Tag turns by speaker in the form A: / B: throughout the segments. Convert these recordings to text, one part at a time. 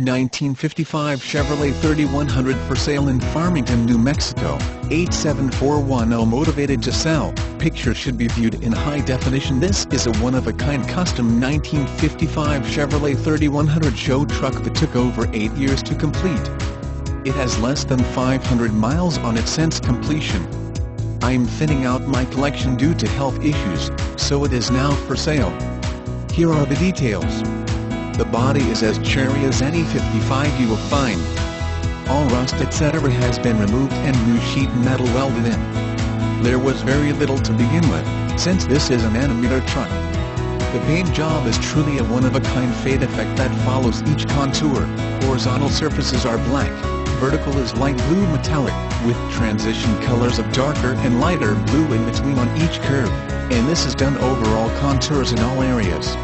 A: 1955 Chevrolet 3100 for sale in Farmington, New Mexico, 87410 motivated to sell. Picture should be viewed in high definition. This is a one-of-a-kind custom 1955 Chevrolet 3100 show truck that took over 8 years to complete. It has less than 500 miles on it since completion. I'm thinning out my collection due to health issues, so it is now for sale. Here are the details. The body is as cherry as any 55 you will find. All rust etc. has been removed and new sheet metal welded in. There was very little to begin with, since this is an animator truck. The paint job is truly a one-of-a-kind fade effect that follows each contour. Horizontal surfaces are black, vertical is light blue metallic, with transition colors of darker and lighter blue in between on each curve, and this is done over all contours in all areas.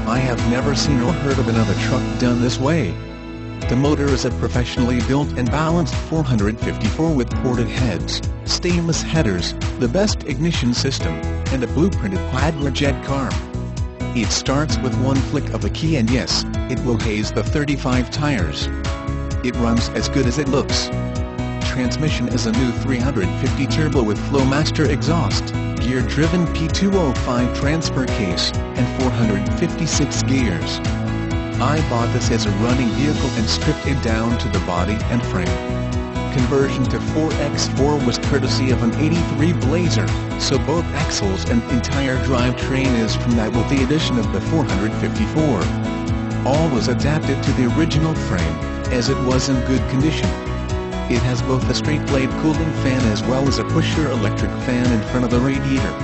A: I have never seen or heard of another truck done this way. The motor is a professionally built and balanced 454 with ported heads, stainless headers, the best ignition system, and a blueprinted quadra-jet carb. It starts with one flick of the key and yes, it will haze the 35 tires. It runs as good as it looks. Transmission is a new 350 turbo with Flowmaster exhaust, gear-driven P205 transfer case, and 456 gears. I bought this as a running vehicle and stripped it down to the body and frame. Conversion to 4x4 was courtesy of an '83 Blazer, so both axles and entire drivetrain is from that with the addition of the 454. All was adapted to the original frame, as it was in good condition. It has both a straight blade cooling fan as well as a pusher electric fan in front of the radiator.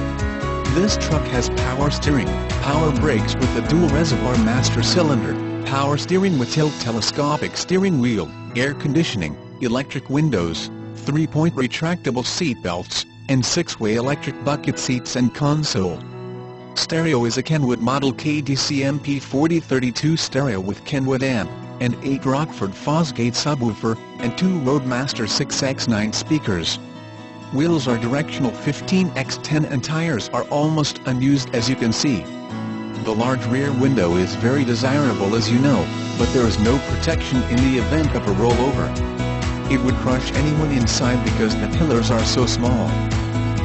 A: This truck has power steering, power brakes with a dual reservoir master cylinder, power steering with telescopic steering wheel, air conditioning, electric windows, 3-point retractable seat belts, and 6-way electric bucket seats and console. Stereo is a Kenwood model KDC MP4032 stereo with Kenwood amp, and 8 Rockford Fosgate subwoofer, and 2 Roadmaster 6x9 speakers. Wheels are directional 15x10 and tires are almost unused as you can see. The large rear window is very desirable as you know, but there is no protection in the event of a rollover. It would crush anyone inside because the pillars are so small.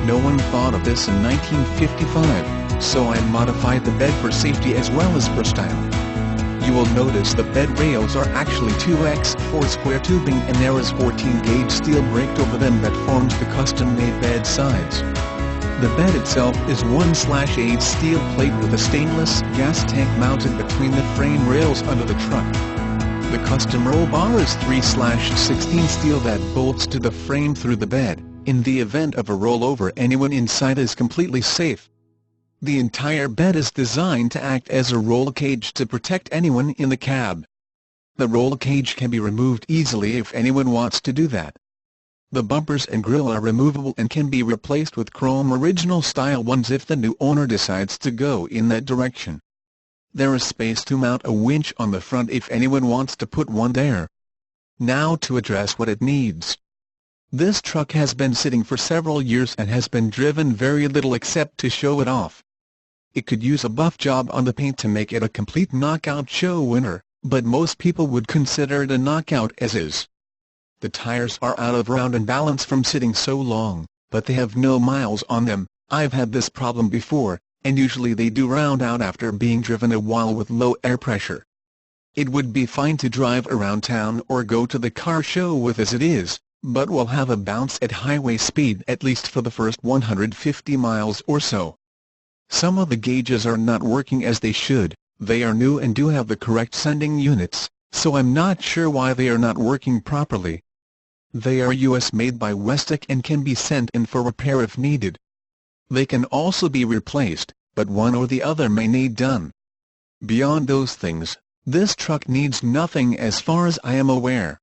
A: No one thought of this in 1955, so I modified the bed for safety as well as for style. You will notice the bed rails are actually 2x4 square tubing and there is 14-gauge steel braked over them that forms the custom-made bed sides. The bed itself is 1/8 steel plate with a stainless gas tank mounted between the frame rails under the truck. The custom roll bar is 3/16 steel that bolts to the frame through the bed. In the event of a rollover, anyone inside is completely safe. The entire bed is designed to act as a roll cage to protect anyone in the cab. The roll cage can be removed easily if anyone wants to do that. The bumpers and grille are removable and can be replaced with chrome original style ones if the new owner decides to go in that direction. There is space to mount a winch on the front if anyone wants to put one there. Now to address what it needs. This truck has been sitting for several years and has been driven very little except to show it off. It could use a buff job on the paint to make it a complete knockout show winner, but most people would consider it a knockout as is. The tires are out of round and balance from sitting so long, but they have no miles on them. I've had this problem before, and usually they do round out after being driven a while with low air pressure. It would be fine to drive around town or go to the car show with as it is, but will have a bounce at highway speed at least for the first 150 miles or so. Some of the gauges are not working as they should. They are new and do have the correct sending units, so I'm not sure why they are not working properly. They are US made by Westach and can be sent in for repair if needed. They can also be replaced, but one or the other may need done. Beyond those things, this truck needs nothing as far as I am aware.